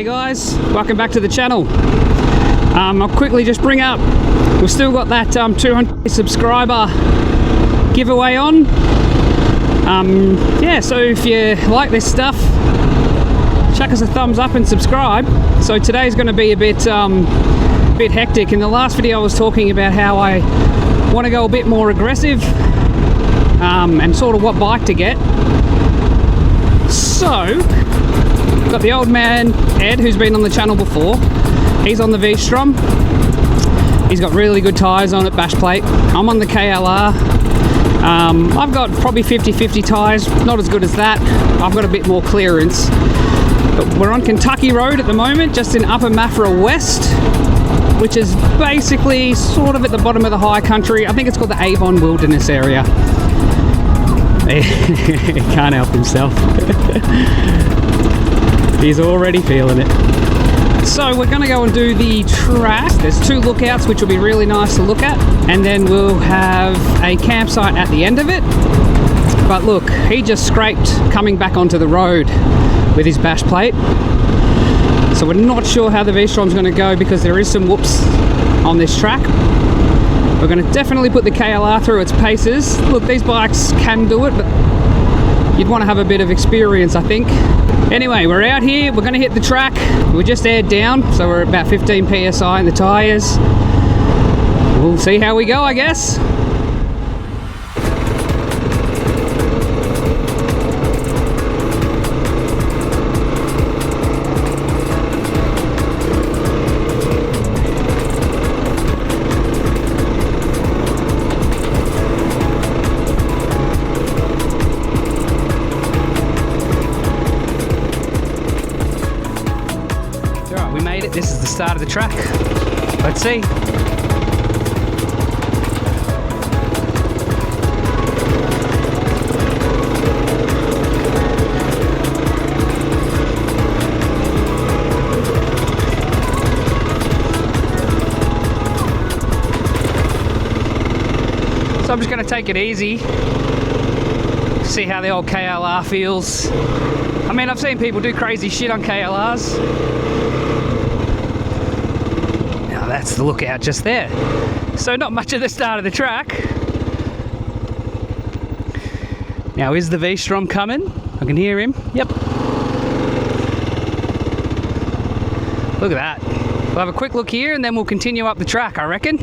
G'day guys, welcome back to the channel. I'll quickly just bring up, we've still got that 200 subscriber giveaway on. Yeah, so if you like this stuff, chuck us a thumbs up and subscribe. So today's going to be a bit hectic. In the last video I was talking about how I want to go a bit more aggressive and sort of what bike to get. So got the old man Ed, who's been on the channel before. He's on the Vstrom. He's got really good tyres on it, bash plate. I'm on the KLR. I've got probably 50-50 tyres, not as good as that. I've got a bit more clearance. But we're on Kentucky Road at the moment, just in Upper Maffra West, which is basically sort of at the bottom of the high country. I think it's called the Avon Wilderness area. He can't help himself. He's already feeling it. So we're going to go and do the track. There's two lookouts which will be really nice to look at, and then we'll have a campsite at the end of it. But look, he just scraped coming back onto the road with his bash plate. So we're not sure how the V-Strom's going to go because there is some whoops on this track. We're going to definitely put the KLR through its paces. Look, these bikes can do it, but you'd want to have a bit of experience, I think. Anyway, we're out here, we're going to hit the track. We're just aired down, so we're about 15 PSI in the tyres. We'll see how we go, I guess. This is the start of the track. Let's see. So I'm just going to take it easy, see how the old KLR feels. I mean, I've seen people do crazy shit on KLRs. That's the lookout just there. So not much of the start of the track. Now is the V-Strom coming? I can hear him. Yep. Look at that. We'll have a quick look here and then we'll continue up the track, I reckon.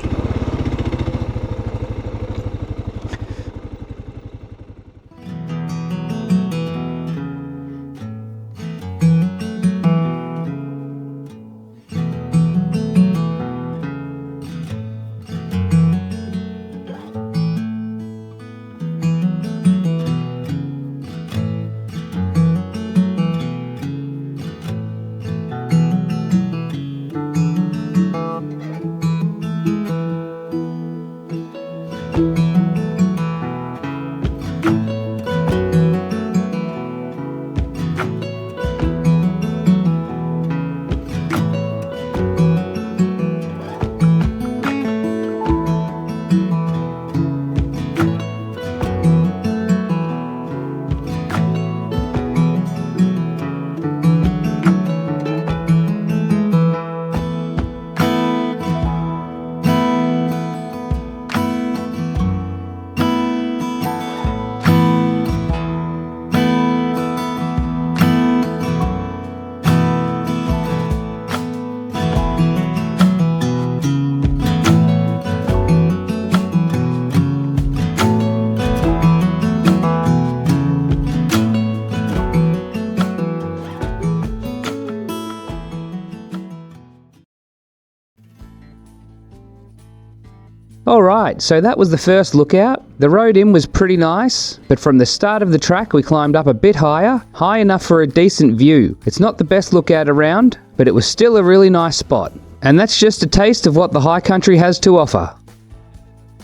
Alright, so that was the first lookout. The road in was pretty nice, but from the start of the track we climbed up a bit higher, high enough for a decent view. It's not the best lookout around, but it was still a really nice spot. And that's just a taste of what the high country has to offer.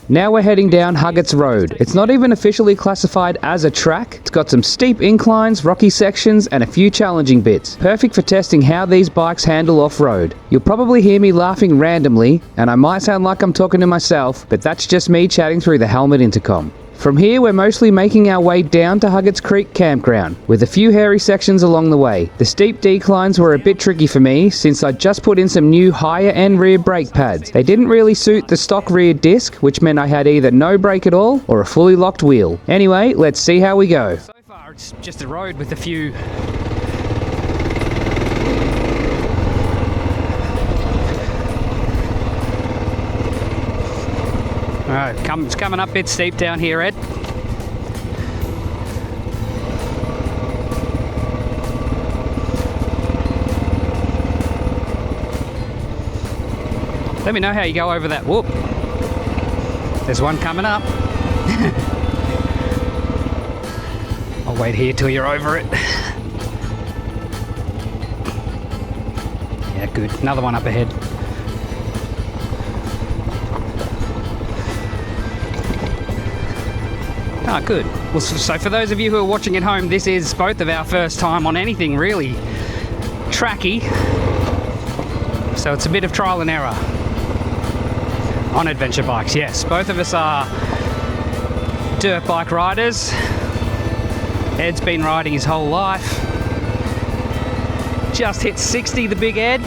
Now we're heading down Huggett's Road. It's not even officially classified as a track. It's got some steep inclines, rocky sections, and a few challenging bits. Perfect for testing how these bikes handle off-road. You'll probably hear me laughing randomly, and I might sound like I'm talking to myself, but that's just me chatting through the helmet intercom. From here, we're mostly making our way down to Huggett's Creek Campground, with a few hairy sections along the way. The steep declines were a bit tricky for me, since I just put in some new higher-end rear brake pads. They didn't really suit the stock rear disc, which meant I had either no brake at all, or a fully locked wheel. Anyway, let's see how we go. So far, it's just a road with a few... Alright, it's coming up a bit steep down here, Ed. Let me know how you go over that whoop. There's one coming up. I'll wait here till you're over it. Yeah, good. Another one up ahead. Ah, good. Well, so for those of you who are watching at home, this is both of our first time on anything really tracky. So it's a bit of trial and error on adventure bikes. Yes, both of us are dirt bike riders. Ed's been riding his whole life. Just hit 60, the big Ed.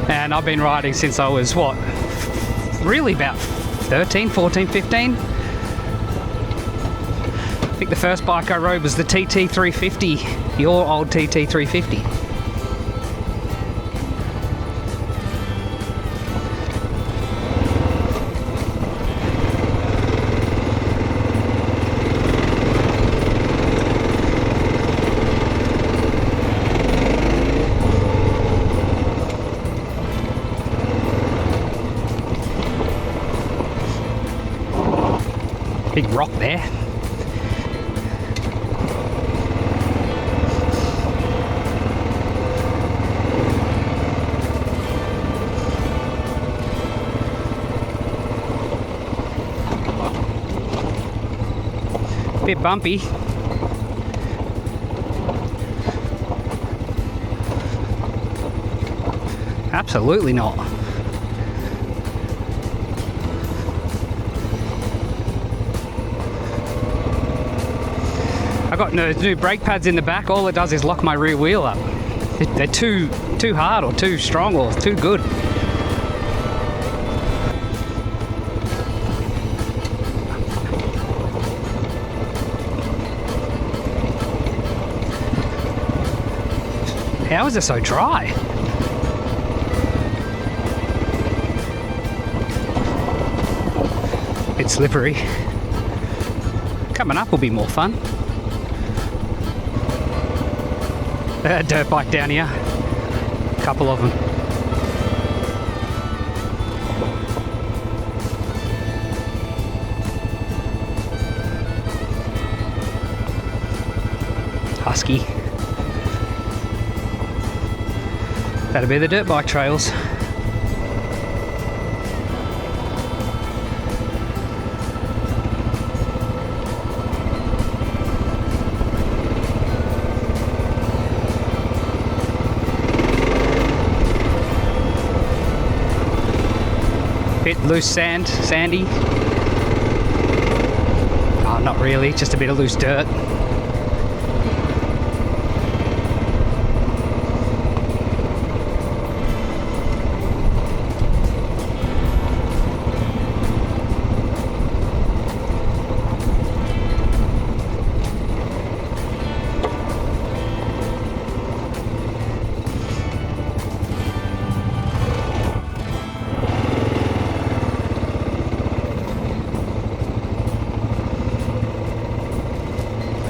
And I've been riding since I was, what? Really about 13, 14, 15. I think the first bike I rode was the TT350, your old TT350. Big rock there. Bit bumpy. Absolutely not. I got new brake pads in the back. All it does is lock my rear wheel up. They're too hard or too strong or too good. How is it so dry? Bit slippery. Coming up will be more fun. Dirt bike down here. A couple of them. Husky. That'll be the dirt bike trails. Bit loose sandy. Oh, not really, just a bit of loose dirt.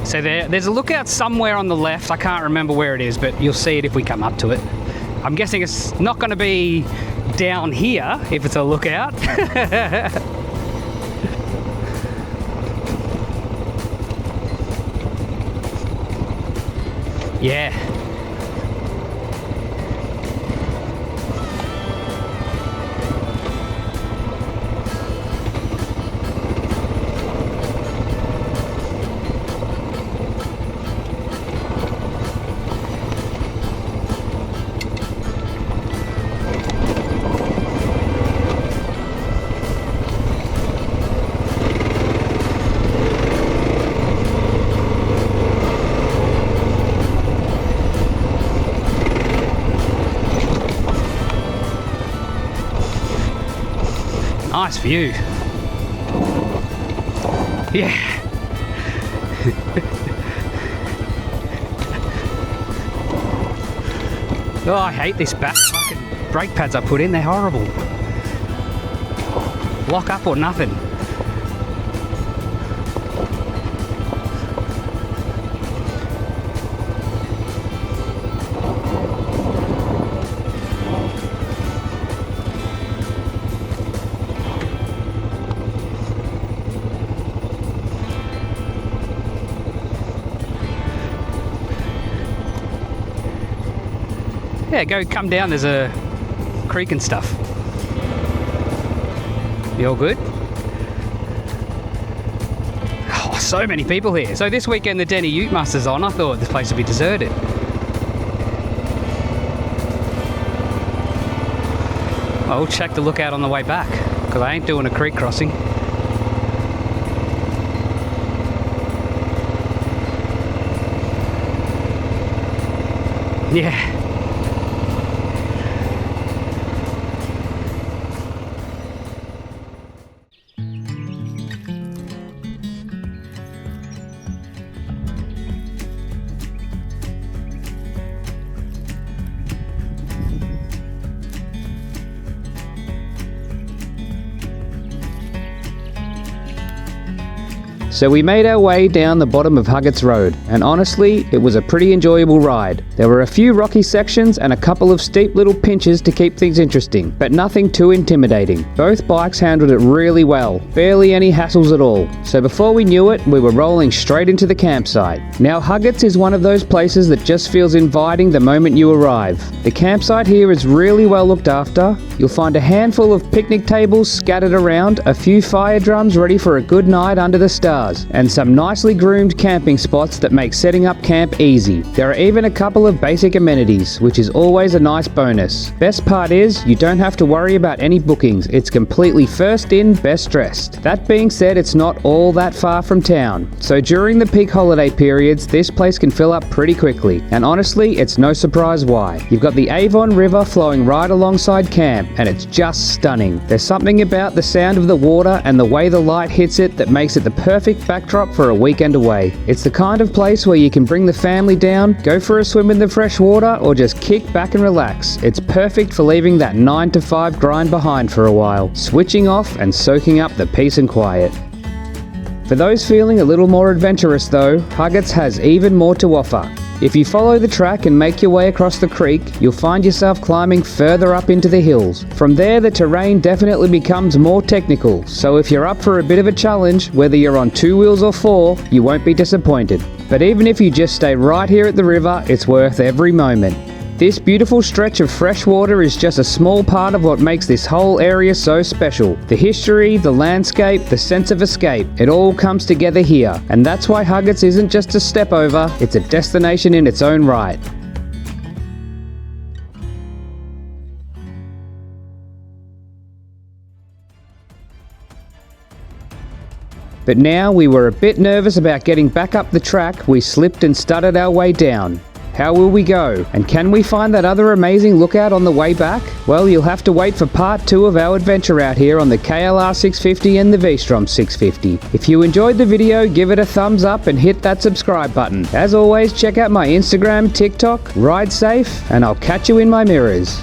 So there's a lookout somewhere on the left. I can't remember where it is, but you'll see it if we come up to it. I'm guessing it's not going to be down here if it's a lookout. Yeah. Nice view. Yeah. Oh, I hate this back fucking brake pads I put in. They're horrible. Lock up or nothing. Yeah, go come down, there's a creek and stuff. You all good? Oh, so many people here. So this weekend the Denny Ute Muster's on. I thought this place would be deserted. Well, we'll check the lookout on the way back, because I ain't doing a creek crossing. Yeah. So we made our way down the bottom of Huggett's Road, and honestly, it was a pretty enjoyable ride. There were a few rocky sections and a couple of steep little pinches to keep things interesting, but nothing too intimidating. Both bikes handled it really well, barely any hassles at all. So before we knew it, we were rolling straight into the campsite. Now Huggett's is one of those places that just feels inviting the moment you arrive. The campsite here is really well looked after. You'll find a handful of picnic tables scattered around, a few fire drums ready for a good night under the stars, and some nicely groomed camping spots that make setting up camp easy. There are even a couple of basic amenities, which is always a nice bonus. Best part is, you don't have to worry about any bookings. It's completely first in, best dressed. That being said, it's not all that far from town. So during the peak holiday periods, this place can fill up pretty quickly. And honestly, it's no surprise why. You've got the Avon River flowing right alongside camp, and it's just stunning. There's something about the sound of the water and the way the light hits it that makes it the perfect backdrop for a weekend away. It's the kind of place where you can bring the family down, go for a swim in the fresh water, or just kick back and relax. It's perfect for leaving that 9 to 5 grind behind for a while, switching off and soaking up the peace and quiet. For those feeling a little more adventurous though, Huggett's has even more to offer. If you follow the track and make your way across the creek, you'll find yourself climbing further up into the hills. From there, the terrain definitely becomes more technical, so if you're up for a bit of a challenge, whether you're on 2 wheels or 4, you won't be disappointed. But even if you just stay right here at the river, it's worth every moment. This beautiful stretch of fresh water is just a small part of what makes this whole area so special. The history, the landscape, the sense of escape, it all comes together here. And that's why Huggett's isn't just a step over, it's a destination in its own right. But now we were a bit nervous about getting back up the track. We slipped and stuttered our way down. How will we go? And can we find that other amazing lookout on the way back? Well, you'll have to wait for part 2 of our adventure out here on the KLR 650 and the Vstrom 650. If you enjoyed the video, give it a thumbs up and hit that subscribe button. As always, check out my Instagram, TikTok, ride safe, and I'll catch you in my mirrors.